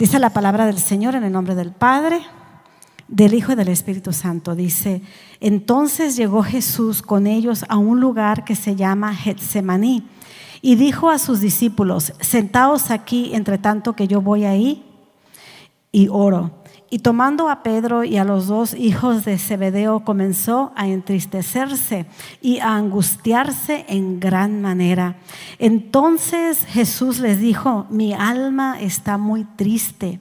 Dice la palabra del Señor en el nombre del Padre, del Hijo y del Espíritu Santo. Dice: entonces llegó Jesús con ellos a un lugar que se llama Getsemaní y dijo a sus discípulos: sentaos aquí entre tanto que yo voy ahí y oro. Y tomando a Pedro y a los dos hijos de Zebedeo, comenzó a entristecerse y a angustiarse en gran manera. Entonces Jesús les dijo: mi alma está muy triste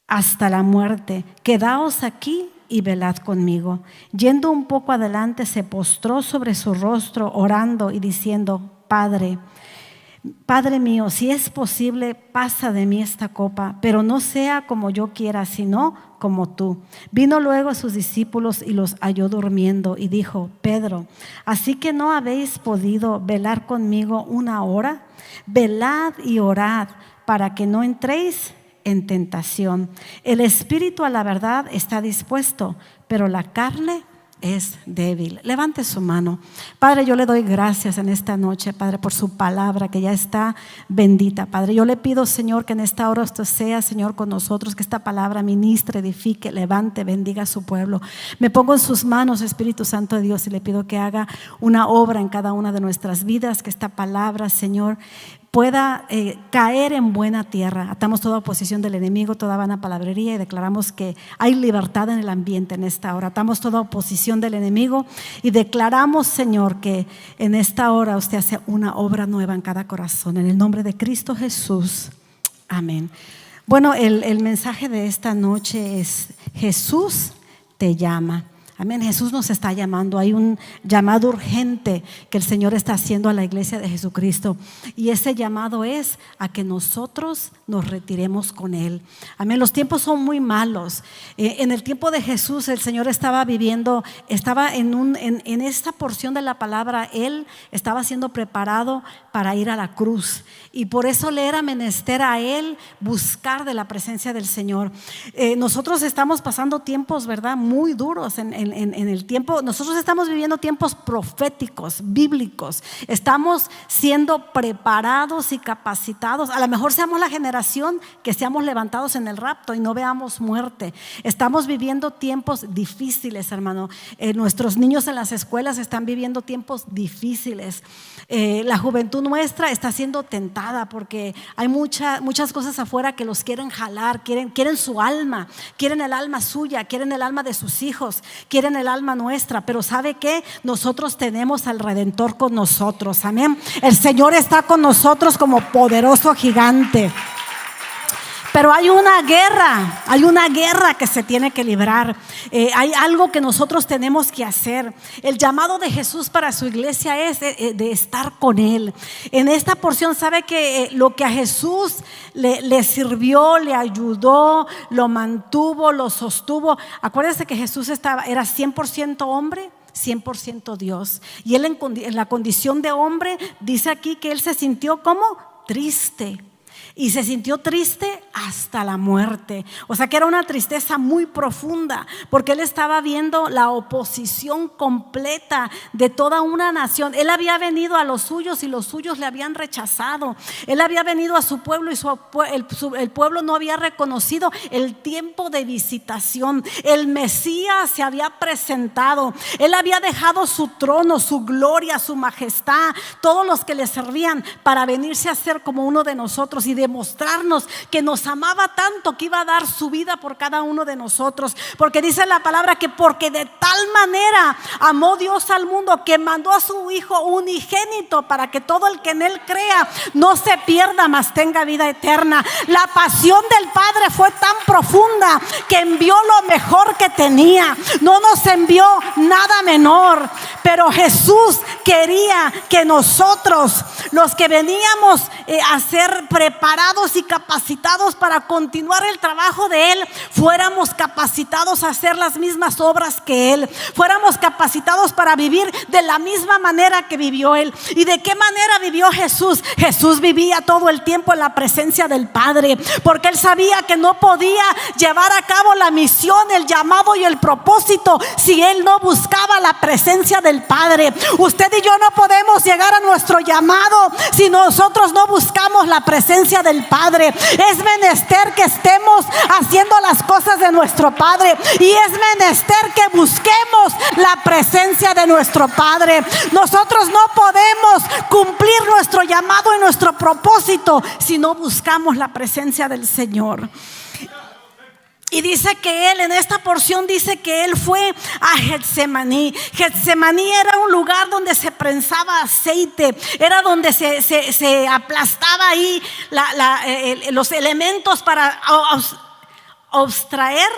hasta la muerte. Quedaos aquí y velad conmigo. Yendo un poco adelante, se postró sobre su rostro, orando y diciendo: Padre mío, si es posible, pasa de mí esta copa, pero no sea como yo quiera, sino como tú. Vino luego a sus discípulos y los halló durmiendo y dijo: Pedro, ¿así que no habéis podido velar conmigo una hora? Velad y orad para que no entréis en tentación. El espíritu a la verdad está dispuesto, pero la carne es débil. Levante su mano. Padre, yo le doy gracias en esta noche, Padre, por su palabra que ya está bendita. Padre, yo le pido, Señor, que en esta hora usted sea, Señor, con nosotros, que esta palabra ministre, edifique, levante, bendiga a su pueblo. Me pongo en sus manos, Espíritu Santo de Dios, y le pido que haga una obra en cada una de nuestras vidas, que esta palabra, Señor, pueda caer en buena tierra. Atamos toda oposición del enemigo, toda vana palabrería, y declaramos que hay libertad en el ambiente en esta hora. Atamos toda oposición del enemigo y declaramos, Señor, que en esta hora usted hace una obra nueva en cada corazón. En el nombre de Cristo Jesús, amén. Bueno, el mensaje de esta noche es: Jesús te llama. Amén. Jesús nos está llamando. Hay un llamado urgente que el Señor está haciendo a la iglesia de Jesucristo, y ese llamado es a que nosotros nos retiremos con Él. Amén. Los tiempos son muy malos. En el tiempo de Jesús, el Señor estaba viviendo, estaba en esta porción de la palabra, Él estaba siendo preparado para ir a la cruz, y por eso le era menester a Él buscar de la presencia del Señor. Nosotros estamos pasando tiempos, ¿verdad?, muy duros en el tiempo. Nosotros estamos viviendo tiempos proféticos, bíblicos. Estamos siendo preparados y capacitados. A lo mejor seamos la generación que seamos levantados en el rapto y no veamos muerte. Estamos viviendo tiempos difíciles, hermano. Nuestros niños en las escuelas están viviendo tiempos difíciles. La juventud nuestra está siendo tentada porque hay muchas cosas afuera que los quieren jalar, quieren su alma, quieren el alma suya, quieren el alma de sus hijos, quieren el alma nuestra. Pero ¿sabe qué? Nosotros tenemos al Redentor con nosotros. Amén. El Señor está con nosotros como poderoso gigante. Pero hay una guerra que se tiene que librar. Hay algo que nosotros tenemos que hacer. El llamado de Jesús para su iglesia es de estar con Él. En esta porción, sabe que lo que a Jesús le sirvió, le ayudó, lo mantuvo, lo sostuvo. Acuérdense que Jesús era 100% hombre, 100% Dios. Y Él en la condición de hombre, dice aquí que Él se sintió como triste. Y se sintió triste hasta la muerte. O sea que era una tristeza muy profunda, porque Él estaba viendo la oposición completa de toda una nación. Él había venido a los suyos y los suyos le habían rechazado. Él había venido a su pueblo y el pueblo no había reconocido el tiempo de visitación. El Mesías se había presentado. Él había dejado su trono, su gloria, su majestad, todos los que le servían, para venirse a ser como uno de nosotros y demostrarnos que nos amaba tanto que iba a dar su vida por cada uno de nosotros. Porque dice la palabra que porque de tal manera amó Dios al mundo que mandó a su Hijo unigénito para que todo el que en Él crea no se pierda, mas tenga vida eterna. La pasión del Padre fue tan profunda que envió lo mejor que tenía. No nos envió nada menor. Pero Jesús quería que nosotros, los que veníamos a ser preparados y capacitados para continuar el trabajo de Él, fuéramos capacitados a hacer las mismas obras que Él, fuéramos capacitados para vivir de la misma manera que vivió Él. ¿Y de qué manera vivió Jesús? Jesús vivía todo el tiempo en la presencia del Padre, porque Él sabía que no podía llevar a cabo la misión, el llamado y el propósito si Él no buscaba la presencia del Padre. Usted Usted y yo no podemos llegar a nuestro llamado si nosotros no buscamos la presencia del Padre. Es menester que estemos haciendo las cosas de nuestro Padre, y es menester que busquemos la presencia de nuestro Padre. Nosotros no podemos cumplir nuestro llamado y nuestro propósito si no buscamos la presencia del Señor. Y dice que él, en esta porción dice que él fue a Getsemaní. Getsemaní era un lugar donde se prensaba aceite, era donde se aplastaba ahí los elementos para abstraer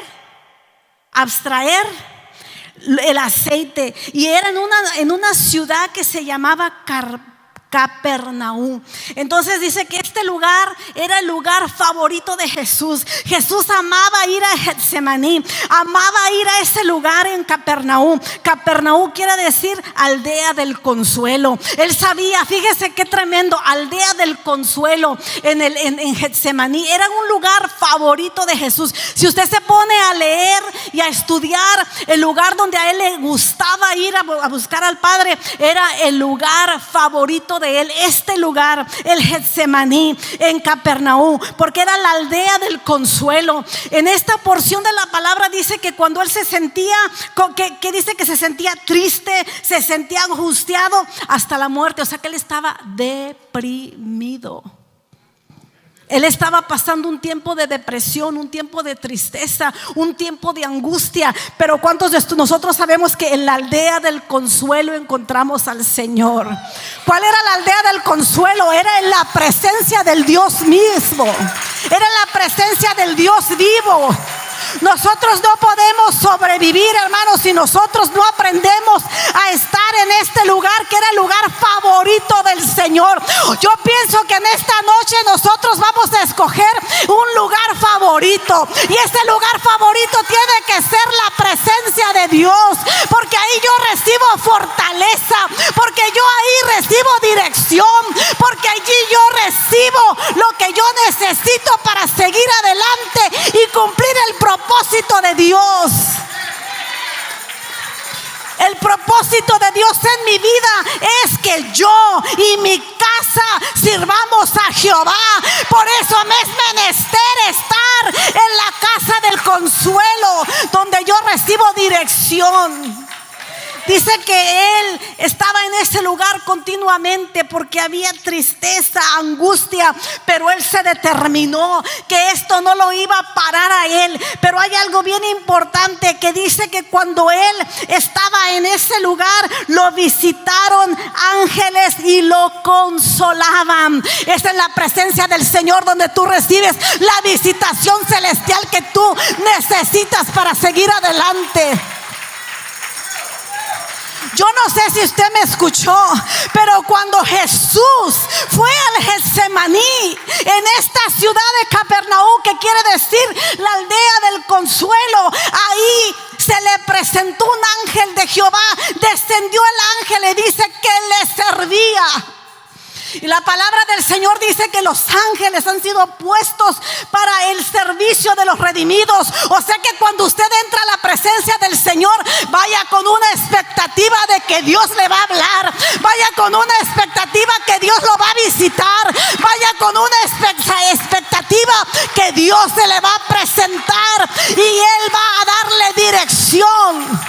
el aceite. Y era en una ciudad que se llamaba Capernaum. Entonces dice que este lugar era el lugar favorito de Jesús. Jesús amaba ir a Getsemaní, amaba ir a ese lugar en Capernaum. Capernaum quiere decir aldea del consuelo. Él sabía, fíjese qué tremendo, aldea del consuelo en Getsemaní. Era un lugar favorito de Jesús. Si usted se pone a leer y a estudiar el lugar donde a él le gustaba ir a buscar al Padre, era el lugar favorito de él, este lugar, el Getsemaní en Capernaum, porque era la aldea del consuelo. En esta porción de la palabra dice que cuando él se sentía, que dice que se sentía triste, se sentía angustiado hasta la muerte, o sea que él estaba deprimido. Él estaba pasando un tiempo de depresión, un tiempo de tristeza, un tiempo de angustia. Pero ¿cuántos de nosotros sabemos que en la aldea del consuelo encontramos al Señor? ¿Cuál era la aldea del consuelo? Era en la presencia del Dios mismo. Era la presencia del Dios vivo. Nosotros no podemos sobrevivir, hermanos, si nosotros no aprendemos a estar en este lugar que era el lugar favorito del Señor. Yo pienso que en esta noche nosotros vamos a escoger un lugar favorito, y ese lugar favorito tiene que ser la presencia de Dios, porque ahí yo recibo fortaleza, porque yo ahí recibo dirección, porque allí yo recibo lo que yo necesito para seguir adelante y cumplir el propósito de Dios. El propósito de Dios en mi vida es que yo y mi casa sirvamos a Jehová. Por eso me es menester estar en la casa del consuelo, donde yo recibo dirección. Dice que él estaba en ese lugar continuamente porque había tristeza, angustia, pero él se determinó que esto no lo iba a parar a él. Pero hay algo bien importante que dice que cuando él estaba en ese lugar, lo visitaron ángeles y lo consolaban. Esa es la presencia del Señor, donde tú recibes la visitación celestial que tú necesitas para seguir adelante. Yo no sé si usted me escuchó, pero cuando Jesús fue al Getsemaní, en esta ciudad de Capernaum, que quiere decir la aldea del consuelo, ahí se le presentó un ángel de Jehová. Descendió el ángel y dice que le servía. Y la palabra del Señor dice que los ángeles han sido puestos para el servicio de los redimidos. O sea que cuando usted entra a la presencia del Señor, vaya con una expectativa de que Dios le va a hablar. Vaya con una expectativa que Dios lo va a visitar. Vaya con una expectativa que Dios se le va a presentar y Él va a darle dirección.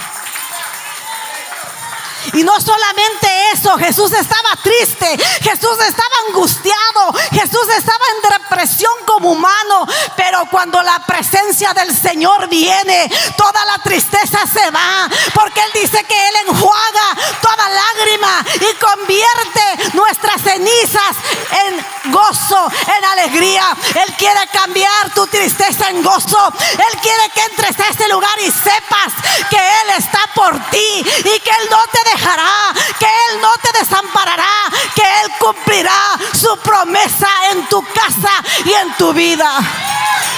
Y no solamente eso, Jesús estaba triste, Jesús estaba angustiado, Jesús estaba en depresión como humano. Pero cuando la presencia del Señor viene, toda la tristeza se va, porque Él dice que Él enjuaga toda lágrima y convierte nuestras cenizas en gozo, en alegría. Él quiere cambiar tu tristeza en gozo. Él quiere que entres a este lugar y sepas que Él está por ti y que Él no te dejará, que Él no te desamparará, que Él cumplirá su promesa en tu casa y en tu vida.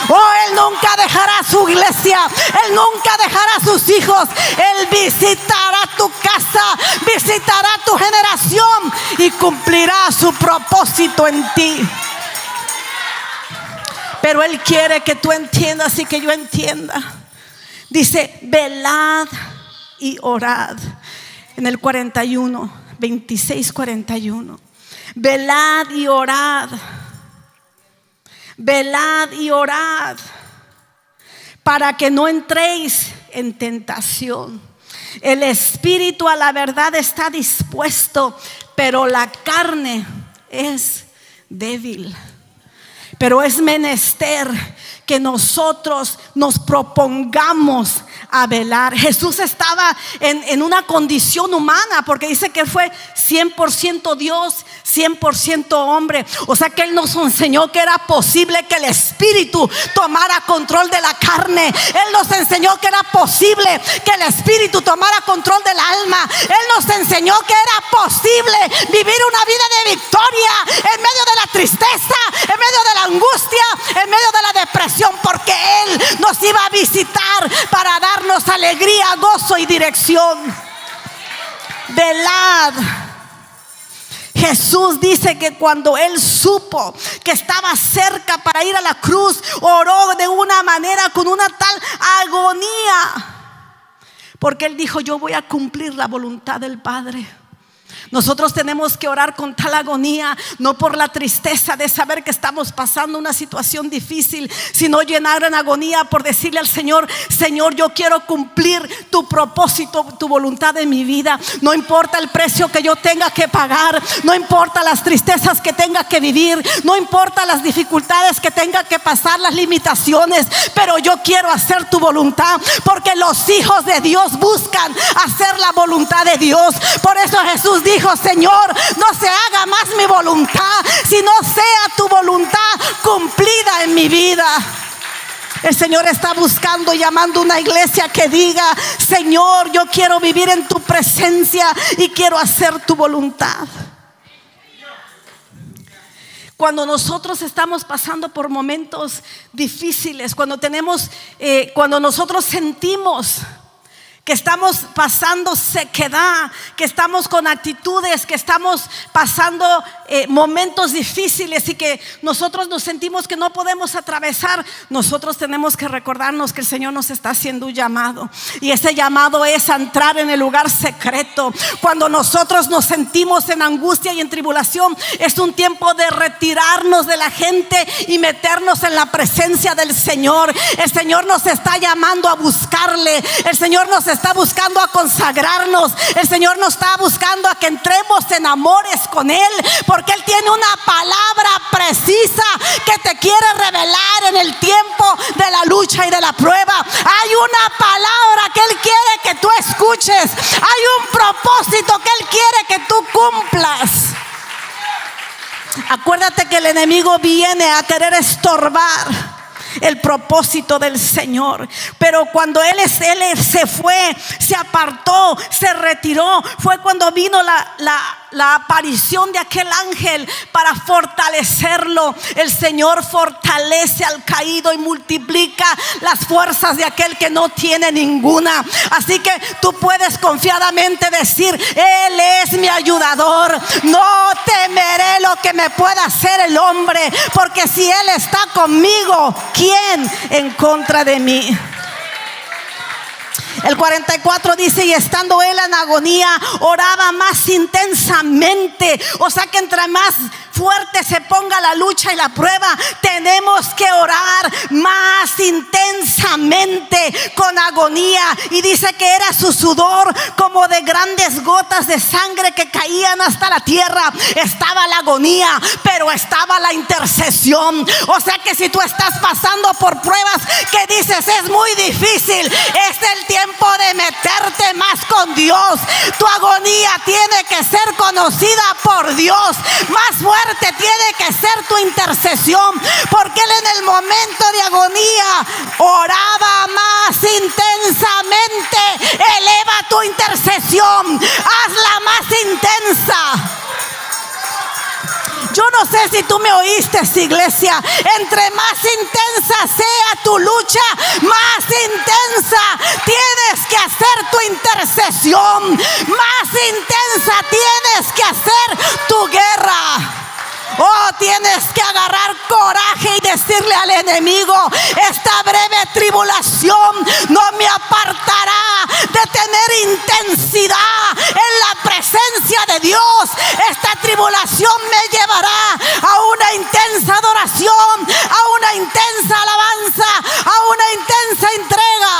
Oh, Él nunca dejará su iglesia, Él nunca dejará a sus hijos. Él visitará tu casa, visitará tu generación y cumplirá su propósito en ti. Pero Él quiere que tú entiendas y que yo entienda. Dice: velad y orad. En el 41, 26:41. Velad y orad. Velad y orad para que no entréis en tentación. El espíritu a la verdad está dispuesto, pero la carne es débil. Pero es menester que nosotros nos propongamos a velar. Jesús estaba en una condición humana, porque dice que fue 100% Dios, 100% hombre. O sea que Él nos enseñó que era posible que el espíritu tomara control de la carne. Él nos enseñó que era posible que el espíritu tomara control del alma. Él nos enseñó que era posible vivir una vida de victoria en medio de la tristeza, en medio de la angustia, en medio de la depresión, porque Él nos iba a visitar para darnos alegría, gozo y dirección. Velad. Jesús dice que cuando Él supo que estaba cerca para ir a la cruz, oró de una manera, con una tal agonía, porque Él dijo: yo voy a cumplir la voluntad del Padre. Nosotros tenemos que orar con tal agonía, no por la tristeza de saber que estamos pasando una situación difícil, sino llenar en agonía por decirle al Señor: Señor, yo quiero cumplir tu propósito, tu voluntad en mi vida. No importa el precio que yo tenga que pagar, no importa las tristezas que tenga que vivir, no importa las dificultades que tenga que pasar, las limitaciones, pero yo quiero hacer tu voluntad, porque los hijos de Dios buscan hacer la voluntad de Dios. Por eso Jesús dijo: Señor, no se haga más mi voluntad, sino sea tu voluntad cumplida en mi vida. El Señor está buscando y llamando una iglesia que diga: Señor, yo quiero vivir en tu presencia y quiero hacer tu voluntad. Cuando nosotros estamos pasando por momentos difíciles, cuando nosotros sentimos que estamos pasando sequedad, que estamos con actitudes, que estamos pasando momentos difíciles y que nosotros nos sentimos que no podemos atravesar, nosotros tenemos que recordarnos que el Señor nos está haciendo un llamado, y ese llamado es a entrar en el lugar secreto. Cuando nosotros nos sentimos en angustia y en tribulación, es un tiempo de retirarnos de la gente y meternos en la presencia del Señor. El Señor nos está llamando a buscarle. El Señor nos está buscando a consagrarnos. El Señor nos está buscando a que entremos en amores con Él, porque Él tiene una palabra precisa que te quiere revelar en el tiempo de la lucha y de la prueba. Hay una palabra que Él quiere que tú escuches. Hay un propósito que Él quiere que tú cumplas. Acuérdate que el enemigo viene a querer estorbar el propósito del Señor, pero cuando él se fue, se apartó, se retiró, fue cuando vino la aparición de aquel ángel para fortalecerlo. El Señor fortalece al caído y multiplica las fuerzas de aquel que no tiene ninguna. Así que tú puedes confiadamente decir: Él es mi ayudador, no temeré lo que me pueda hacer el hombre, porque si Él está conmigo, ¿quién en contra de mí? El 44 dice: y estando él en agonía, oraba más intensamente. O sea que entre más fuerte se ponga la lucha y la prueba, tenemos que orar más intensamente, con agonía. Y dice que era su sudor como de grandes gotas de sangre que caían hasta la tierra. Estaba la agonía, pero estaba la intercesión. O sea que si tú estás pasando por pruebas que dices: es muy difícil, es el tiempo de meterte más con Dios. Tu agonía tiene que ser conocida por Dios. Más fuerte tiene que ser tu intercesión, porque Él en el momento de agonía oraba más intensamente. Eleva tu intercesión, hazla más intensa. Yo no sé si tú me oíste, iglesia. Entre más intensa sea tu lucha, más intensa tienes que hacer tu intercesión, más intensa tienes que hacer tu guerra. Oh, tienes que agarrar coraje y decirle al enemigo: esta breve tribulación no me apartará de tener intensidad en la presencia de Dios. Esta tribulación me llevará a una intensa adoración, a una intensa alabanza, a una intensa entrega,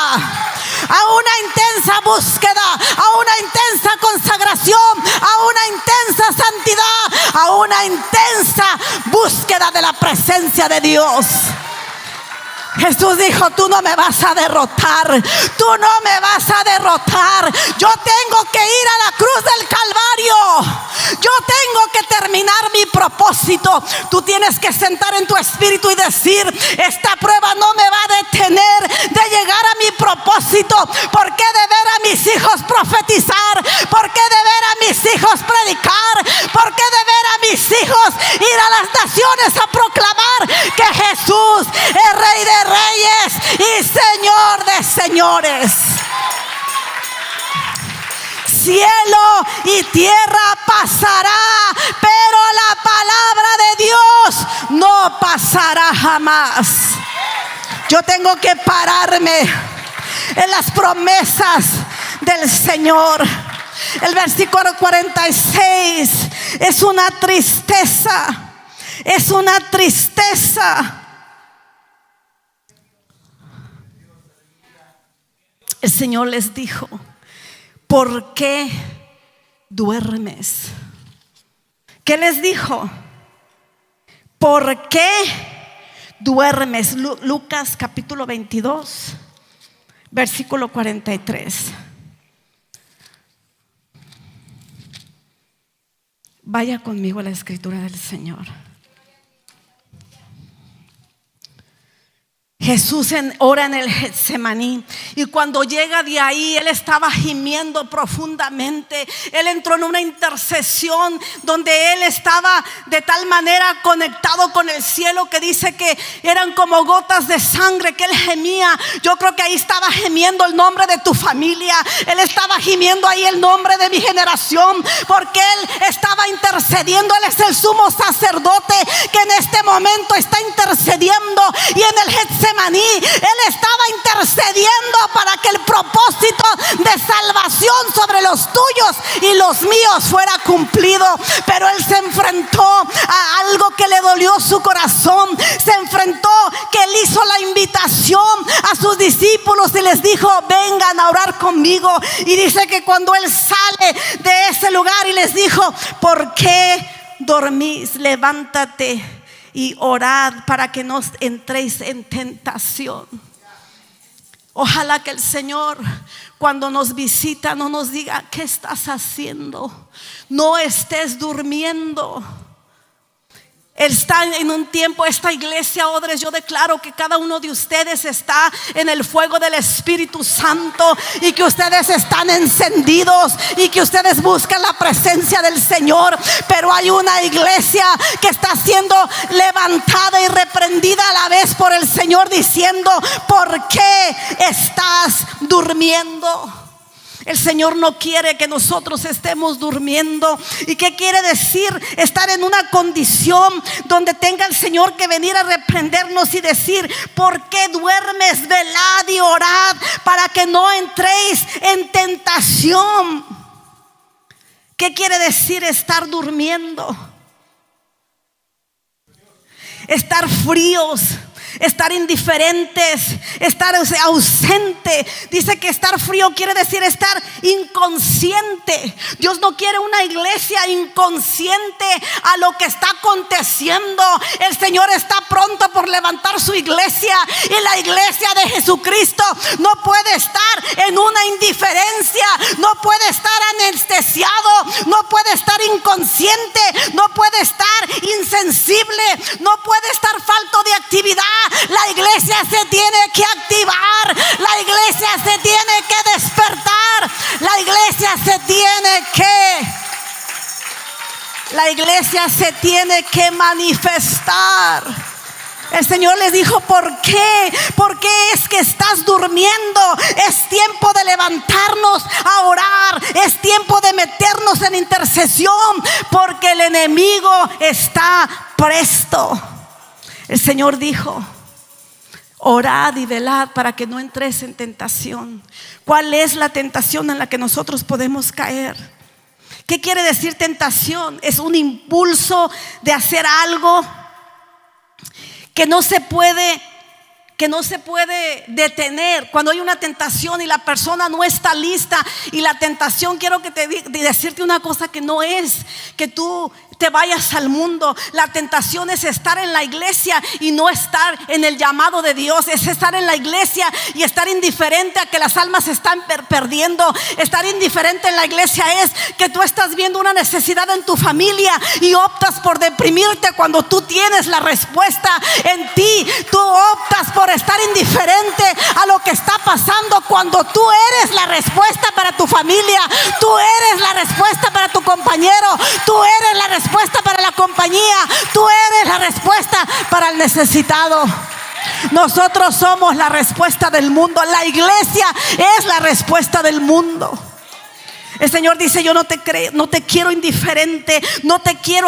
a una intensa búsqueda, a una intensa consagración, a una intensa santidad, a una intensa búsqueda de la presencia de Dios. Jesús dijo: tú no me vas a derrotar, tú no me vas a derrotar. Yo tengo que ir a la cruz del Calvario, yo tengo que terminar mi propósito. Tú tienes que sentar en tu espíritu y decir: esta prueba no me va a detener de llegar a mi propósito. ¿Por qué de ver a mis hijos profetizar? ¿Por qué de ver a mis hijos predicar? ¿Por qué de ver a mis hijos ir a las naciones a proclamar que Jesús es Rey de Reyes y Señor de señores? Cielo y tierra pasará, pero la palabra de Dios no pasará jamás. Yo tengo que pararme en las promesas del Señor. El versículo 46 es una tristeza, es una tristeza. El Señor les dijo: ¿por qué duermes? ¿Qué les dijo? ¿Por qué duermes? Lucas capítulo 22, versículo 43. Vaya conmigo a la escritura del Señor. Jesús ora en el Getsemaní, y cuando llega de ahí, Él estaba gimiendo profundamente. Él entró en una intercesión donde Él estaba de tal manera conectado con el cielo que dice que eran como gotas de sangre que Él gemía. Yo creo que ahí estaba gimiendo el nombre de tu familia. Él estaba gimiendo ahí el nombre de mi generación, porque Él estaba intercediendo. Él es el sumo sacerdote que en este momento está intercediendo, y en el Getsemaní Él estaba intercediendo para que el propósito de salvación sobre los tuyos y los míos fuera cumplido. Pero Él se enfrentó a algo que le dolió su corazón. Se enfrentó que Él hizo la invitación a sus discípulos y les dijo: vengan a orar conmigo. Y dice que cuando Él sale de ese lugar y les dijo: ¿por qué dormís? Levántate y orad para que no entréis en tentación. Ojalá que el Señor, cuando nos visita, no nos diga: ¿qué estás haciendo? No estés durmiendo. Está en un tiempo, esta iglesia, Odres, yo declaro que cada uno de ustedes está en el fuego del Espíritu Santo, y que ustedes están encendidos, y que ustedes buscan la presencia del Señor. Pero hay una iglesia que está siendo levantada y reprendida a la vez por el Señor, diciendo: ¿por qué estás durmiendo? El Señor no quiere que nosotros estemos durmiendo. ¿Y qué quiere decir? Estar en una condición donde tenga el Señor que venir a reprendernos y decir: ¿por qué duermes? Velad y orad para que no entréis en tentación. ¿Qué quiere decir estar durmiendo? Estar fríos, estar indiferentes, estar ausente. Dice que estar frío quiere decir estar inconsciente. Dios no quiere una iglesia inconsciente a lo que está aconteciendo. El Señor está pronto por levantar su iglesia, y la iglesia de Jesucristo no puede estar en una indiferencia, no puede estar anestesiado, no puede estar inconsciente, no puede estar insensible, no puede estar falto de actividad. La iglesia se tiene que activar, la iglesia se tiene que despertar, la iglesia se tiene que manifestar. El Señor les dijo: ¿por qué? ¿Por qué es que estás durmiendo? Es tiempo de levantarnos a orar, es tiempo de meternos en intercesión, porque el enemigo está presto. El Señor dijo: orad y velad para que no entréis en tentación. ¿Cuál es la tentación en la que nosotros podemos caer? ¿Qué quiere decir tentación? Es un impulso de hacer algo que no se puede detener. Cuando hay una tentación y la persona no está lista, y la tentación, quiero decirte una cosa, que no es que tú te vayas al mundo. La tentación es estar en la iglesia y no estar en el llamado de Dios. Es estar en la iglesia y estar indiferente a que las almas se están perdiendo. Estar indiferente en la iglesia es que tú estás viendo una necesidad en tu familia y optas por deprimirte cuando tú tienes la respuesta en ti. Tú optas por estar indiferente a lo que está pasando cuando tú eres la respuesta para tu familia. Tú eres la respuesta para tu compañero. Tú eres la respuesta para la compañía. Tú eres la respuesta para el necesitado. Nosotros somos la respuesta del mundo. La iglesia es la respuesta del mundo. El Señor dice: yo no te quiero indiferente, no te quiero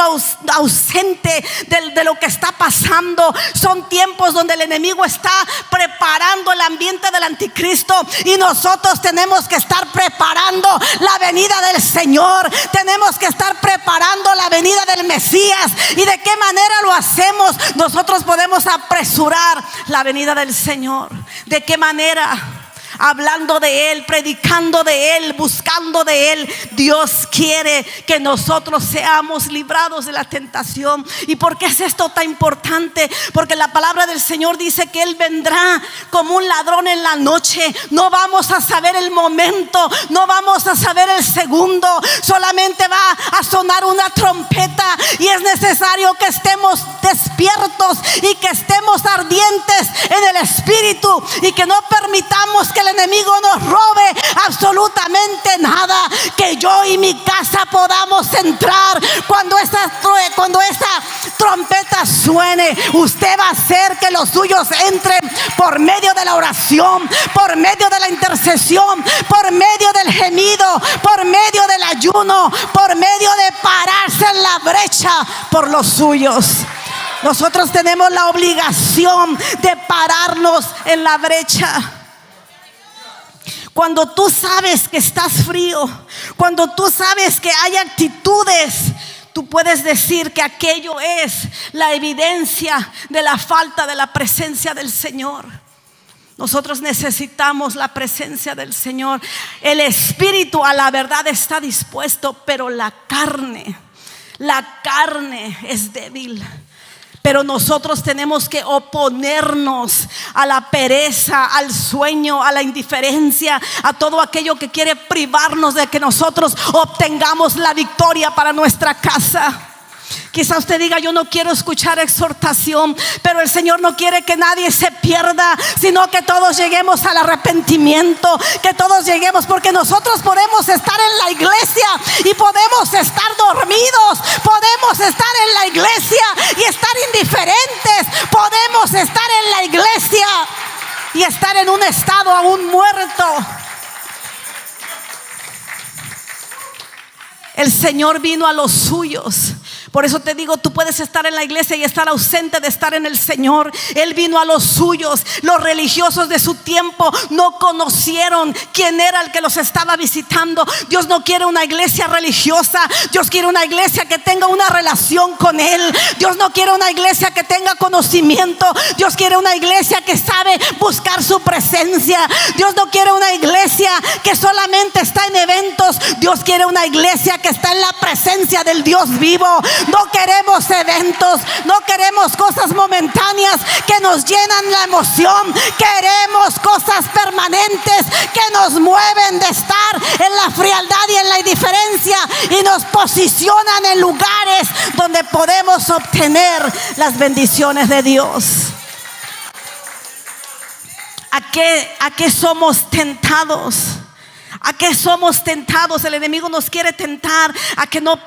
ausente de lo que está pasando. Son tiempos donde el enemigo está preparando el ambiente del anticristo, y nosotros tenemos que estar preparando la venida del Señor. Tenemos que estar preparando la venida del Mesías. ¿Y de qué manera lo hacemos? Nosotros podemos apresurar la venida del Señor. ¿De qué manera? Hablando de Él, predicando de Él, buscando de Él. Dios quiere que nosotros seamos librados de la tentación. ¿Y por qué es esto tan importante? Porque la palabra del Señor dice que Él vendrá como un ladrón en la noche. No vamos a saber el momento, no vamos a saber el segundo. Solamente va a sonar una trompeta, y es necesario que estemos despiertos y que estemos ardientes en el espíritu, y que no permitamos que el enemigo nos robe absolutamente nada. Que yo y mi casa podamos entrar cuando esta trompeta suene. Usted va a hacer que los suyos entren por medio de la oración, por medio de la intercesión, por medio del gemido, por medio del ayuno, por medio de pararse en la brecha por los suyos. Nosotros tenemos la obligación de pararnos en la brecha. Cuando tú sabes que estás frío, cuando tú sabes que hay actitudes, tú puedes decir que aquello es la evidencia de la falta de la presencia del Señor. Nosotros necesitamos la presencia del Señor. El espíritu a la verdad está dispuesto, pero la carne es débil. Pero nosotros tenemos que oponernos a la pereza, al sueño, a la indiferencia, a todo aquello que quiere privarnos de que nosotros obtengamos la victoria para nuestra casa. Quizá usted diga: yo no quiero escuchar exhortación, pero el Señor no quiere que nadie se pierda, sino que todos lleguemos al arrepentimiento, que todos lleguemos, porque nosotros podemos estar en la iglesia y podemos estar dormidos, podemos estar en la iglesia y estar indiferentes, podemos estar en la iglesia y estar en un estado aún muerto. El Señor vino a los suyos. Por eso te digo, tú puedes estar en la iglesia y estar ausente de estar en el Señor. Él vino a los suyos. Los religiosos de su tiempo no conocieron quién era el que los estaba visitando. Dios no quiere una iglesia religiosa. Dios quiere una iglesia que tenga una relación con Él. Dios no quiere una iglesia que tenga conocimiento. Dios quiere una iglesia que sabe buscar su presencia. Dios no quiere una iglesia que solamente está en eventos. Dios quiere una iglesia que está en la presencia del Dios vivo. No queremos eventos, no queremos cosas momentáneas que nos llenan la emoción. Queremos cosas permanentes que nos mueven de estar en la frialdad y en la indiferencia, y nos posicionan en lugares donde podemos obtener las bendiciones de Dios. ¿A qué somos tentados? ¿A qué somos tentados? El enemigo nos quiere tentar a que no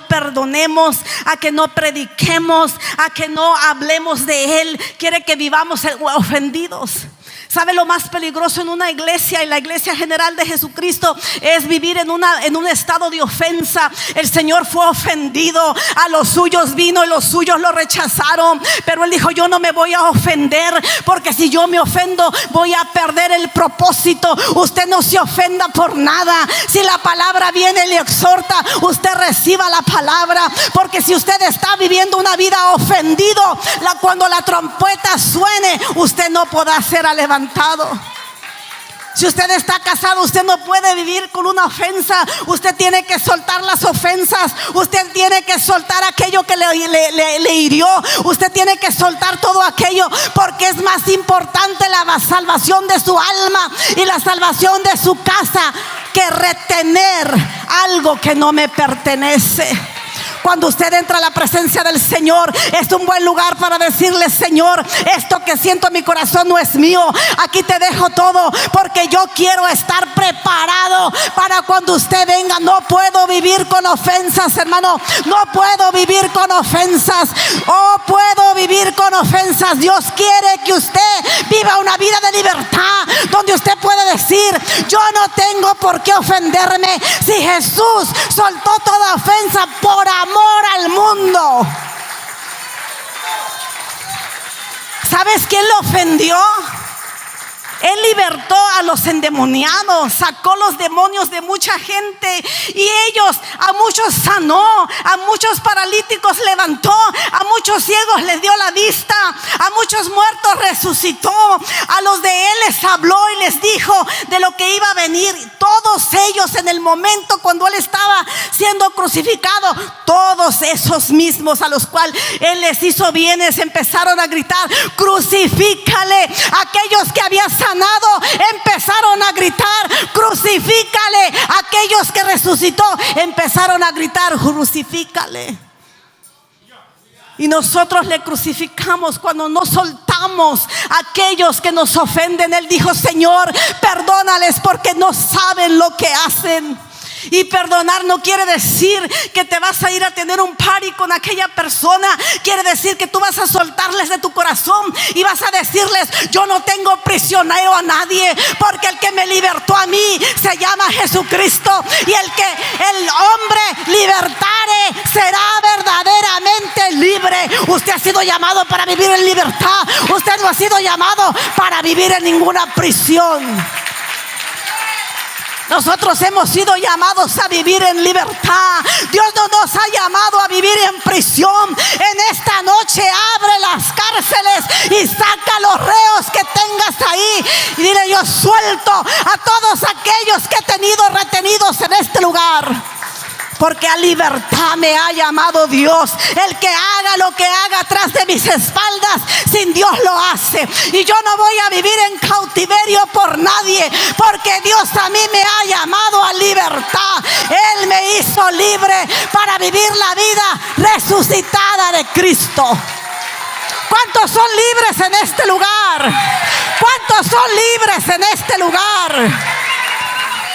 perdonemos, a que no prediquemos, a que no hablemos de Él. Quiere que vivamos ofendidos. ¿Sabe lo más peligroso en una iglesia, en la iglesia general de Jesucristo? Es vivir en un estado de ofensa. El Señor fue ofendido, a los suyos vino y los suyos lo rechazaron, pero Él dijo: yo no me voy a ofender, porque si yo me ofendo voy a perder el propósito. Usted no se ofenda por nada. Si la palabra viene y le exhorta, usted reciba la palabra, porque si usted está viviendo una vida ofendido, cuando la trompeta suene, usted no podrá ser levantado. Si usted está casado, usted no puede vivir con una ofensa. Usted tiene que soltar las ofensas. Usted tiene que soltar aquello que le hirió. Usted tiene que soltar todo aquello, porque es más importante la salvación de su alma y la salvación de su casa que retener algo que no me pertenece. Cuando usted entra a la presencia del Señor, es un buen lugar para decirle: Señor, esto que siento en mi corazón no es mío. Aquí te dejo todo, porque yo quiero estar preparado para cuando usted venga. No puedo vivir con ofensas, hermano. No puedo vivir con ofensas. Oh, puedo vivir con ofensas. Dios quiere que usted viva una vida de libertad, donde usted puede decir: yo no tengo por qué ofenderme. Si Jesús soltó toda ofensa por amor al mundo. ¿Sabes quién lo ofendió? Él libertó a los endemoniados, sacó los demonios de mucha gente, y a muchos sanó, a muchos paralíticos levantó, a muchos ciegos les dio la vista, a muchos muertos resucitó, a los de Él les habló y les dijo de lo que iba a venir. Todos ellos, en el momento cuando Él estaba siendo crucificado, todos esos mismos a los cuales Él les hizo bienes empezaron a gritar: crucifícale. Aquellos que había sanado empezaron a gritar: crucifícale. Aquellos que resucitó empezaron a gritar: crucifícale. Y nosotros le crucificamos cuando no soltamos a aquellos que nos ofenden. Él dijo: Señor, perdónales, porque no saben lo que hacen. Y perdonar no quiere decir que te vas a ir a tener un party con aquella persona. Quiere decir que tú vas a soltarles de tu corazón y vas a decirles: yo no tengo prisionero a nadie, porque el que me libertó a mí se llama Jesucristo, y el hombre libertare será verdaderamente libre. Usted ha sido llamado para vivir en libertad. Usted no ha sido llamado para vivir en ninguna prisión. Nosotros hemos sido llamados a vivir en libertad. Dios no nos ha llamado a vivir en prisión. En esta noche abre las cárceles y saca los reos que tengas ahí, y dile: yo suelto a todos aquellos que he tenido retenidos en este lugar, porque a libertad me ha llamado Dios. El que haga lo que haga atrás de mis espaldas, sin Dios lo hace. Y yo no voy a vivir en cautiverio por nadie, porque Dios a mí me ha llamado a libertad. Él me hizo libre para vivir la vida resucitada de Cristo. ¿Cuántos son libres en este lugar? ¿Cuántos son libres en este lugar?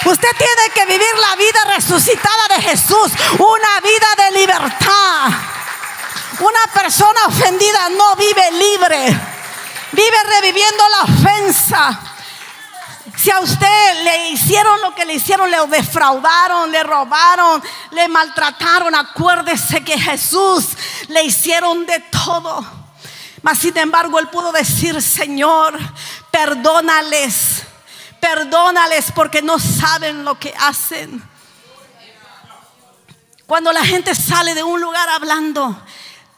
Usted tiene que vivir la vida resucitada de Jesús, una vida de libertad. Una persona ofendida no vive libre, vive reviviendo la ofensa. Si a usted le hicieron lo que le hicieron, le defraudaron, le robaron, le maltrataron, acuérdese que Jesús le hicieron de todo. Mas sin embargo Él pudo decir: Señor, perdónales. Perdónales, porque no saben lo que hacen. Cuando la gente sale de un lugar hablando,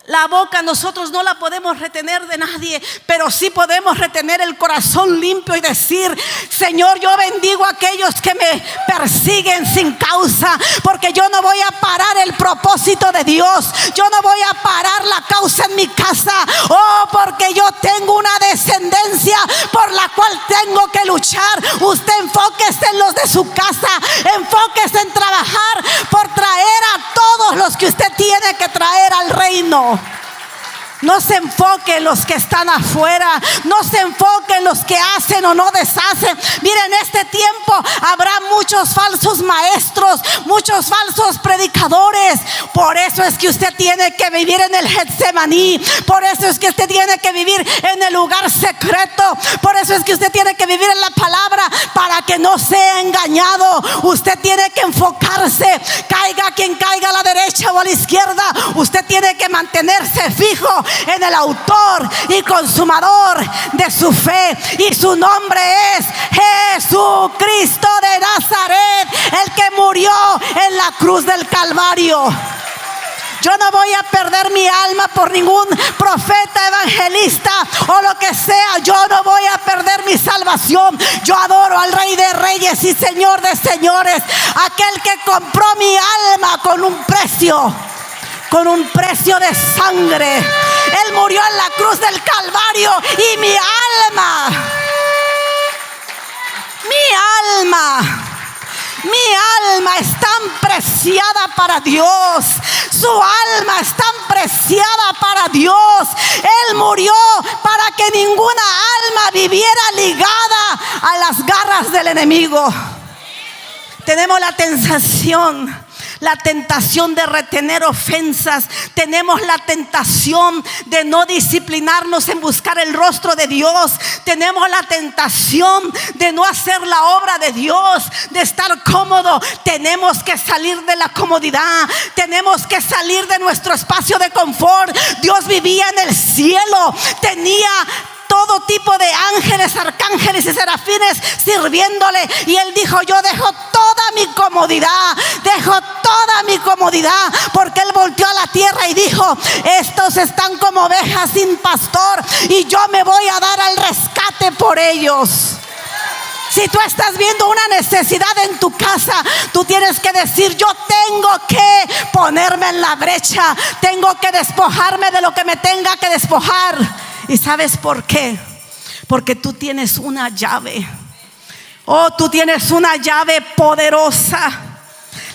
la boca nosotros no la podemos retener de nadie, pero sí podemos retener el corazón limpio y decir: Señor, yo bendigo a aquellos que me persiguen sin causa, porque yo no voy a parar el propósito de Dios. Yo no voy a parar la causa en mi casa. Oh, porque yo tengo una descendencia por la cual tengo que luchar. Usted enfóquese en los de su casa, enfóquese en trabajar por traer a todos los que usted tiene que traer al reino. No se enfoque en los que están afuera. No se enfoque en los que hacen o no deshacen. Miren, en este tiempo habrá muchos falsos maestros, muchos falsos predicadores. Por eso es que usted tiene que vivir en el Getsemaní. Por eso es que usted tiene que vivir en el lugar secreto. Por eso es que que usted tiene que vivir en la palabra para que no sea engañado. Usted tiene que enfocarse, caiga quien caiga a la derecha o a la izquierda. Usted tiene que mantenerse fijo en el autor y consumador de su fe, y su nombre es Jesucristo de Nazaret, el que murió en la cruz del Calvario. Yo no voy a perder mi alma por ningún profeta, evangelista o lo que sea. Yo no voy a perder mi salvación. Yo adoro al Rey de Reyes y Señor de Señores, aquel que compró mi alma con un precio de sangre. Él murió en la cruz del Calvario, y mi alma es tan preciada para Dios. Su alma es tan preciada para Dios. Él murió para que ninguna alma viviera ligada a las garras del enemigo. Tenemos la tentación de retener ofensas. Tenemos la tentación de no disciplinarnos en buscar el rostro de Dios. Tenemos la tentación de no hacer la obra de Dios, de estar cómodo. Tenemos que salir de la comodidad. Tenemos que salir de nuestro espacio de confort. Dios vivía en el cielo. Tenía todo tipo de ángeles, arcángeles y serafines sirviéndole, y él dijo: yo dejo toda mi comodidad, porque él volteó a la tierra y dijo: estos están como ovejas sin pastor, y yo me voy a dar al rescate por ellos. Si tú estás viendo una necesidad en tu casa, tú tienes que decir: yo tengo que ponerme en la brecha, tengo que despojarme de lo que me tenga que despojar. ¿Y sabes por qué? Porque tú tienes una llave. Tú tienes una llave poderosa.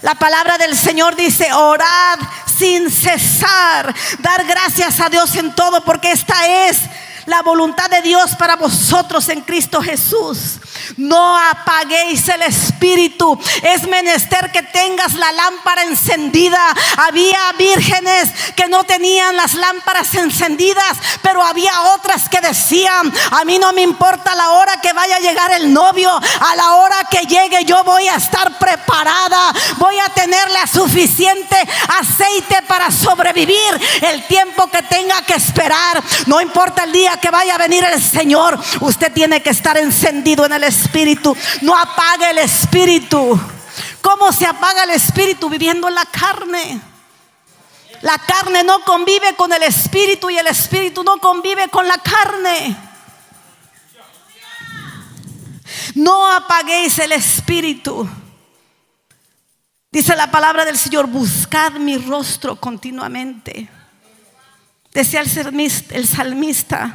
La palabra del Señor dice: orad sin cesar, dar gracias a Dios en todo, porque esta es la voluntad de Dios para vosotros en Cristo Jesús. No apaguéis el espíritu. Es menester que tengas la lámpara encendida. Había vírgenes que no tenían las lámparas encendidas, pero había otras que decían: a mí no me importa la hora que vaya a llegar el novio, a la hora que llegue yo voy a estar preparada, voy a tenerle suficiente aceite para sobrevivir el tiempo que tenga que esperar. No importa el día que vaya a venir el Señor, usted tiene que estar encendido en el espíritu. No apague el espíritu. ¿Cómo se apaga el espíritu? Viviendo en la carne. La carne no convive con el espíritu, y el espíritu no convive con la carne. No apaguéis el espíritu. Dice la palabra del Señor: buscad mi rostro continuamente. Decía el salmista: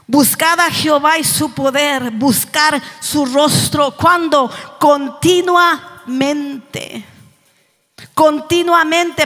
buscad a Jehová y su poder, buscar su rostro. ¿Cuándo? Continuamente.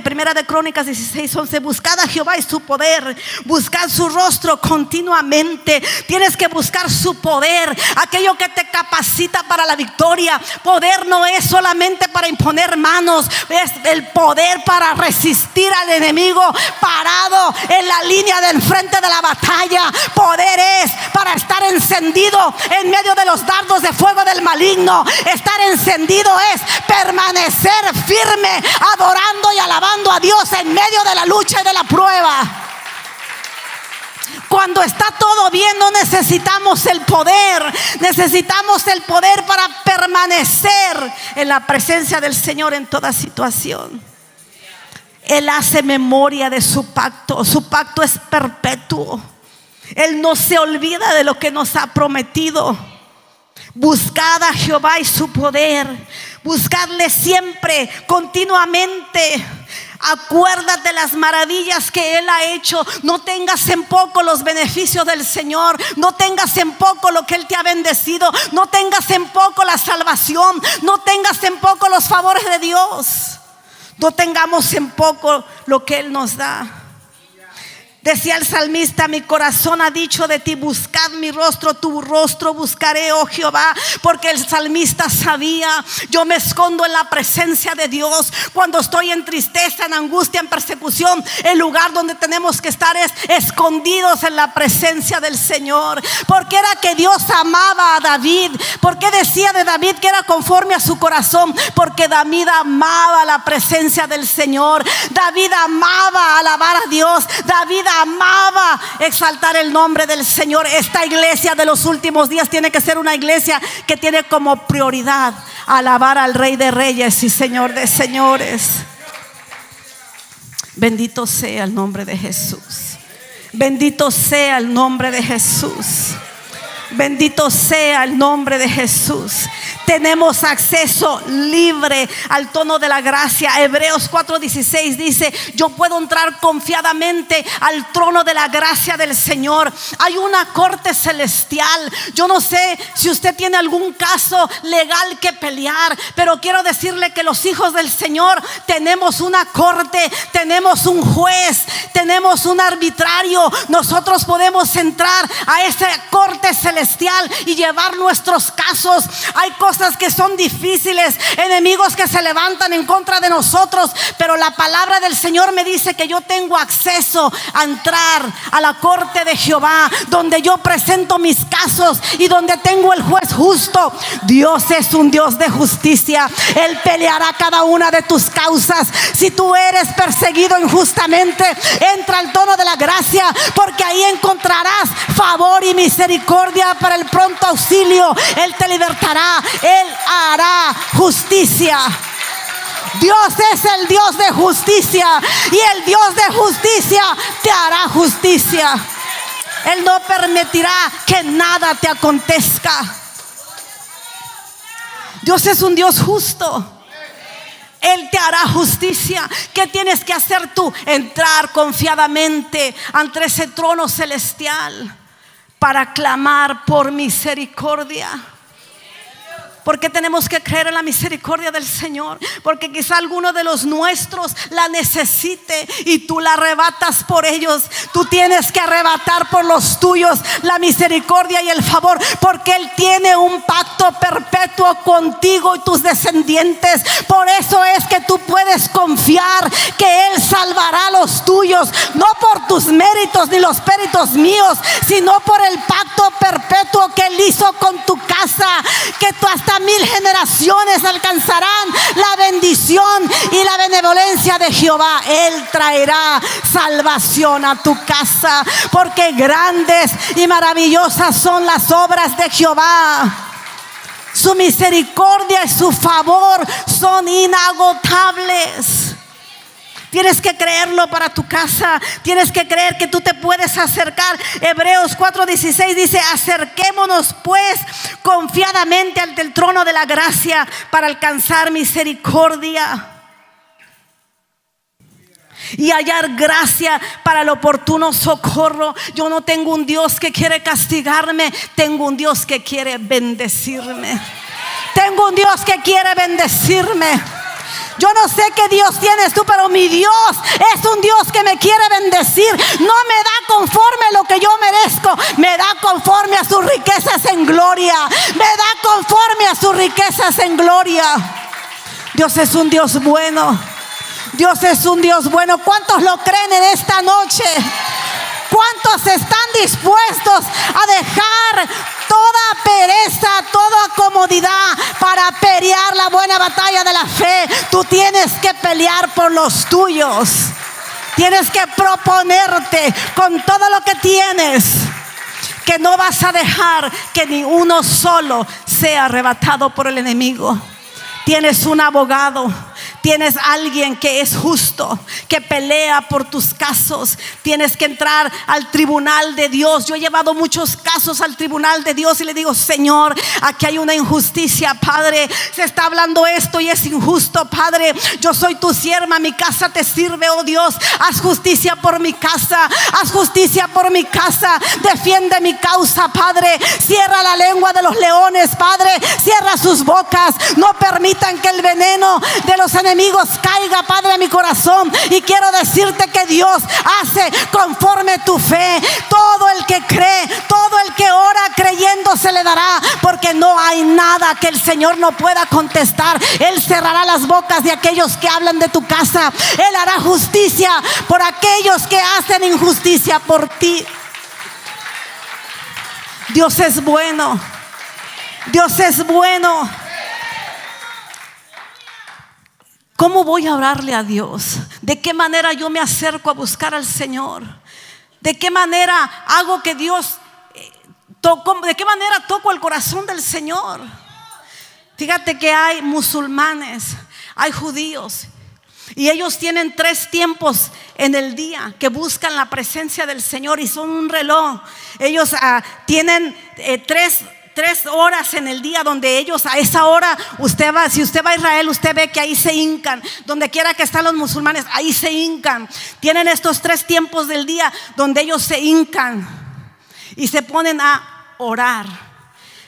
Primera de Crónicas 16:11. Buscad a Jehová y su poder, buscad su rostro continuamente. Tienes que buscar su poder, aquello que te capacita para la victoria. Poder no es solamente para imponer manos, es el poder para resistir al enemigo parado en la línea del frente de la batalla. Poder es para estar encendido en medio de los dardos de fuego del maligno. Estar encendido es permanecer firme, adorando y alabando a Dios en medio de la lucha y de la prueba. Cuando está todo bien, no necesitamos el poder. Necesitamos el poder para permanecer en la presencia del Señor en toda situación. Él hace memoria de su pacto. Su pacto es perpetuo. Él no se olvida de lo que nos ha prometido. Buscad a Jehová y su poder. Buscadle siempre, continuamente. Acuérdate de las maravillas que Él ha hecho. No tengas en poco los beneficios del Señor. No tengas en poco lo que Él te ha bendecido. No tengas en poco la salvación. No tengas en poco los favores de Dios. No tengamos en poco lo que Él nos da. Decía el salmista: mi corazón ha dicho de ti, buscad mi rostro, tu rostro buscaré, oh Jehová. Porque el salmista sabía: yo me escondo en la presencia de Dios. Cuando estoy en tristeza, en angustia, en persecución, el lugar donde tenemos que estar es escondidos en la presencia del Señor. Porque era que Dios amaba a David. Porque decía de David que era conforme a su corazón. Porque David amaba la presencia del Señor. David amaba alabar a Dios. David amaba exaltar el nombre del Señor. Esta iglesia de los últimos días tiene que ser una iglesia que tiene como prioridad alabar al Rey de Reyes y Señor de Señores. Bendito sea el nombre de Jesús. Bendito sea el nombre de Jesús. Bendito sea el nombre de Jesús. Tenemos acceso libre al trono de la gracia. Hebreos 4:16 dice: yo puedo entrar confiadamente al trono de la gracia del Señor. Hay una corte celestial. Yo no sé si usted tiene algún caso legal que pelear, pero quiero decirle que los hijos del Señor tenemos una corte, tenemos un juez, tenemos un arbitrario. Nosotros podemos entrar a esa corte celestial y llevar nuestros casos. Hay cosas que son difíciles, enemigos que se levantan en contra de nosotros, pero la palabra del Señor me dice que yo tengo acceso a entrar a la corte de Jehová, donde yo presento mis casos y donde tengo el juez justo. Dios es un Dios de justicia. Él peleará cada una de tus causas. Si tú eres perseguido injustamente, entra al trono de la gracia, porque ahí encontrarás favor y misericordia para el pronto auxilio. Él te libertará. Él hará justicia. Dios es el Dios de justicia, y el Dios de justicia te hará justicia. Él no permitirá que nada te acontezca. Dios es un Dios justo. Él te hará justicia. ¿Qué tienes que hacer tú? Entrar confiadamente ante ese trono celestial para clamar por misericordia. Porque tenemos que creer en la misericordia del Señor. Porque quizá alguno de los nuestros la necesite y tú la arrebatas por ellos. Tú tienes que arrebatar por los tuyos la misericordia y el favor, porque Él tiene un pacto perpetuo contigo y tus descendientes. Por eso es que tú puedes confiar que Él salvará a los tuyos, no por tus méritos ni los méritos míos, sino por el pacto perpetuo que Él hizo con tu casa, que tú hasta 1000 generaciones alcanzarán la bendición y la benevolencia de Jehová. Él traerá salvación a tu casa, porque grandes y maravillosas son las obras de Jehová. Su misericordia y su favor son inagotables. Tienes que creerlo para tu casa. Tienes que creer que tú te puedes acercar. Hebreos 4:16 dice: acerquémonos pues confiadamente ante el trono de la gracia para alcanzar misericordia y hallar gracia para el oportuno socorro. Yo no tengo un Dios que quiere castigarme, tengo un Dios que quiere bendecirme. Tengo un Dios que quiere bendecirme. Yo no sé qué Dios tienes tú, pero mi Dios es un Dios que me quiere bendecir. No me da conforme a lo que yo merezco, me da conforme a sus riquezas en gloria. Me da conforme a sus riquezas en gloria. Dios es un Dios bueno. Dios es un Dios bueno. ¿Cuántos lo creen en esta noche? ¿Cuántos están dispuestos a dejar toda pereza, toda comodidad para pelear la buena batalla de la fe? Tú tienes que pelear por los tuyos. Tienes que proponerte con todo lo que tienes que no vas a dejar que ni uno solo sea arrebatado por el enemigo. Tienes un abogado. Tienes alguien que es justo, que pelea por tus casos. Tienes que entrar al tribunal de Dios. Yo he llevado muchos casos al tribunal de Dios y le digo: Señor, aquí hay una injusticia, Padre. Se está hablando esto y es injusto, Padre. Yo soy tu sierva, mi casa te sirve, oh Dios. Haz justicia por mi casa, haz justicia por mi casa. Defiende mi causa, Padre. Cierra la lengua de los leones, Padre. Cierra sus bocas. No permitan que el veneno de los enemigos enemigos caiga, Padre, a mi corazón. Y quiero decirte que Dios hace conforme tu fe. Todo el que cree, todo el que ora creyendo se le dará, porque no hay nada que el Señor no pueda contestar. Él cerrará las bocas de aquellos que hablan de tu casa. Él hará justicia por aquellos que hacen injusticia por ti. Dios es bueno. Dios es bueno. ¿Cómo voy a orarle a Dios? ¿De qué manera yo me acerco a buscar al Señor? ¿De qué manera hago que Dios ¿de qué manera toco el corazón del Señor? Fíjate que hay musulmanes, hay judíos, y ellos tienen 3 tiempos en el día que buscan la presencia del Señor, y son un reloj. Ellos tienen 3 horas en el día donde ellos a esa hora, si usted va a Israel, usted ve que ahí se hincan. Donde quiera que están los musulmanes, ahí se hincan. Tienen estos 3 tiempos del día donde ellos se hincan y se ponen a orar.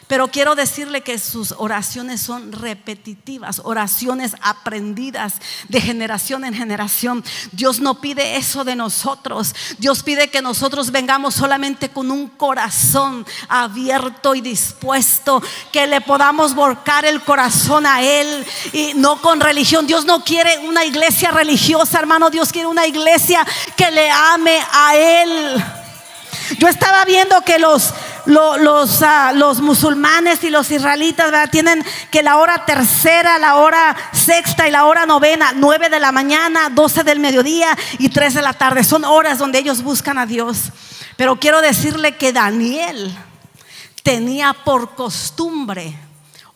Pero quiero decirle que sus oraciones son repetitivas, oraciones aprendidas de generación en generación. Dios no pide eso de nosotros. Dios pide que nosotros vengamos solamente con un corazón abierto y dispuesto, que le podamos volcar el corazón a Él, y no con religión. Dios no quiere una iglesia religiosa, hermano. Dios quiere una iglesia que le ame a Él. Yo estaba viendo que los musulmanes y los israelitas, ¿verdad?, tienen que la hora tercera, la hora sexta y la hora novena, 9 de la mañana, 12 del mediodía y 3 de la tarde. Son horas donde ellos buscan a Dios. Pero quiero decirle que Daniel tenía por costumbre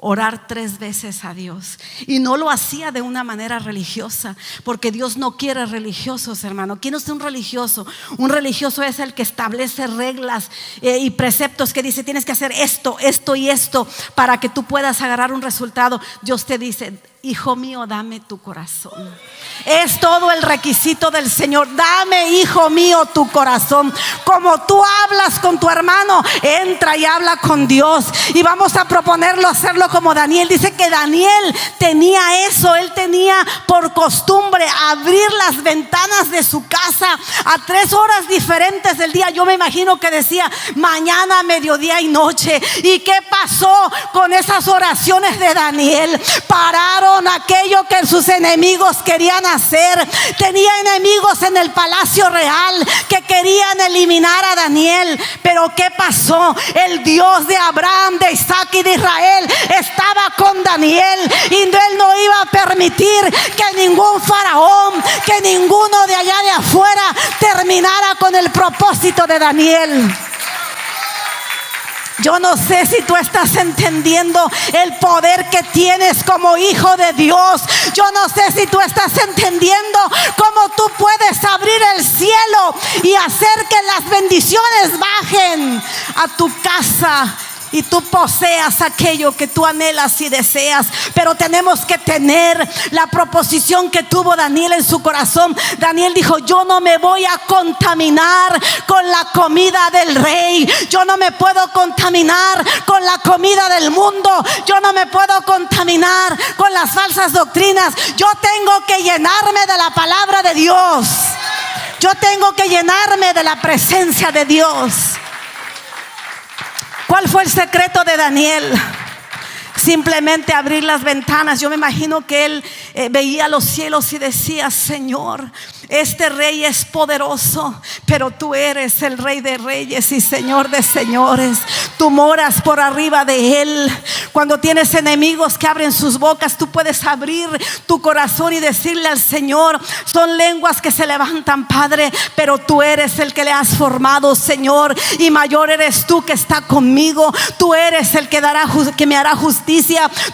orar 3 veces a Dios, y no lo hacía de una manera religiosa, porque Dios no quiere religiosos, hermano. ¿Quién es un religioso? Un religioso es el que establece reglas y preceptos, que dice: tienes que hacer esto, esto y esto para que tú puedas agarrar un resultado. Dios te dice: hijo mío, dame tu corazón. Es todo el requisito del Señor. Dame, hijo mío, tu corazón. Como tú hablas con tu hermano, entra y habla con Dios. Y vamos a proponerlo hacerlo como Daniel. Dice que Daniel tenía eso. Él tenía por costumbre abrir las ventanas de su casa a 3 horas diferentes del día. Yo me imagino que decía mañana, mediodía y noche. ¿Y qué pasó con esas oraciones de Daniel? Pararon aquello que sus enemigos querían hacer. Tenía enemigos en el palacio real que querían eliminar a Daniel. Pero ¿qué pasó? El Dios de Abraham, de Isaac y de Israel estaba con Daniel, y él no iba a permitir que ningún faraón, que ninguno de allá de afuera terminara con el propósito de Daniel. Yo no sé si tú estás entendiendo el poder que tienes como hijo de Dios. Yo no sé si tú estás entendiendo cómo tú puedes abrir el cielo y hacer que las bendiciones bajen a tu casa y tú poseas aquello que tú anhelas y deseas. Pero tenemos que tener la proposición que tuvo Daniel en su corazón. Daniel dijo: yo no me voy a contaminar con la comida del rey. Yo no me puedo contaminar con la comida del mundo. Yo no me puedo contaminar con las falsas doctrinas. Yo tengo que llenarme de la palabra de Dios. Yo tengo que llenarme de la presencia de Dios. ¿Cuál fue el secreto de Daniel? Simplemente abrir las ventanas. Yo me imagino que él veía los cielos y decía: Señor, este rey es poderoso, pero tú eres el Rey de reyes y Señor de señores. Tú moras por arriba de él. Cuando tienes enemigos que abren sus bocas, tú puedes abrir tu corazón y decirle al Señor: son lenguas que se levantan, Padre, pero tú eres el que le has formado, Señor, y mayor eres tú que está conmigo. Tú eres el que me hará justicia.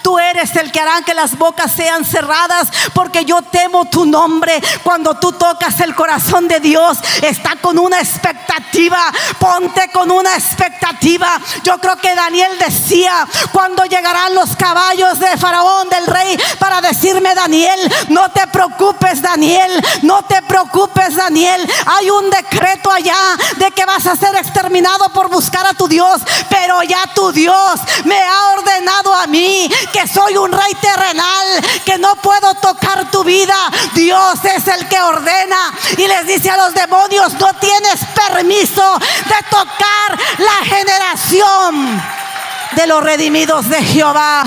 Tú eres el que hará que las bocas sean cerradas, porque yo temo tu nombre. Cuando tú tocas el corazón de Dios, está con una expectativa. Ponte con una expectativa Yo creo que Daniel decía: cuando llegarán los caballos de Faraón, del rey, para decirme: Daniel, no te preocupes, Daniel, no te preocupes, Daniel, hay un decreto allá de que vas a ser exterminado por buscar a tu Dios, pero ya tu Dios me ha ordenado a mí, que soy un rey terrenal, que no puedo tocar tu vida. Dios es el que ordena, y les dice a los demonios: no tienes permiso de tocar la generación de los redimidos de Jehová.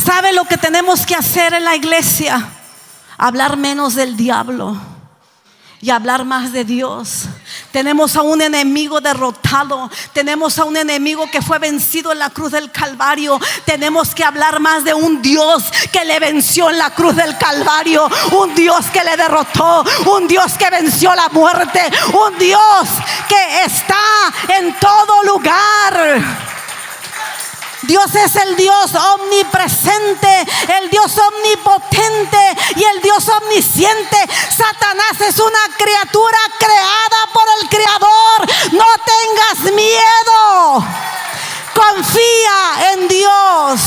¿Sabe lo que tenemos que hacer en la iglesia? Hablar menos del diablo y hablar más de Dios. Tenemos a un enemigo derrotado, tenemos a un enemigo que fue vencido en la cruz del Calvario. Tenemos que hablar más de un Dios que le venció en la cruz del Calvario, un Dios que le derrotó, un Dios que venció la muerte, un Dios que está en todo lugar. Dios es el Dios omnipresente, el Dios omnipotente y el Dios omnisciente. Satanás es una criatura creada por el Creador. No tengas miedo. Confía en Dios.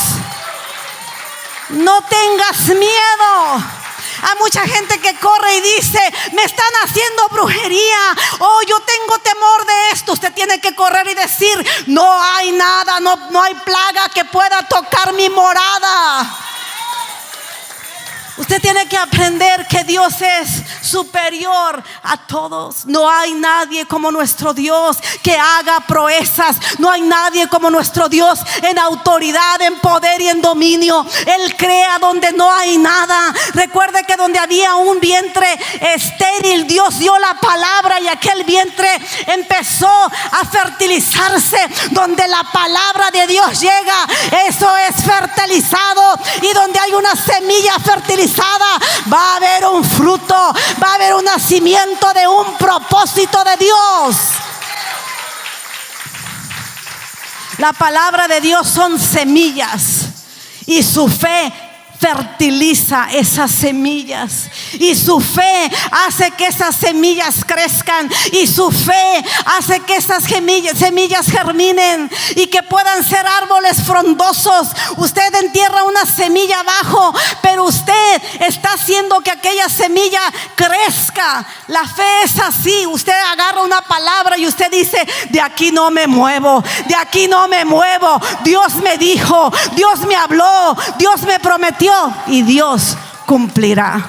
No tengas miedo. Hay mucha gente que corre y dice: me están haciendo brujería, oh, yo tengo temor de esto. Usted tiene que correr y decir: no hay nada, no hay plaga que pueda tocar mi morada. Usted tiene que aprender que Dios es superior a todos. No hay nadie como nuestro Dios que haga proezas. No hay nadie como nuestro Dios en autoridad, en poder y en dominio. Él crea donde no hay nada. Recuerde que donde había un vientre estéril, Dios dio la palabra y aquel vientre empezó a fertilizarse. Donde la palabra de Dios llega, eso es fertilizado. Y donde hay una semilla fertilizada, va a haber un fruto, va a haber un nacimiento de un propósito de Dios. La palabra de Dios son semillas, y su fe fertiliza esas semillas, y su fe hace que esas semillas crezcan, y su fe hace que esas semillas germinen y que puedan ser árboles frondosos. Usted entierra una semilla abajo, pero usted está haciendo que aquella semilla crezca. La fe es así. Usted agarra una palabra y usted dice: de aquí no me muevo, de aquí no me muevo. Dios me dijo, Dios me habló, Dios me prometió, y Dios cumplirá.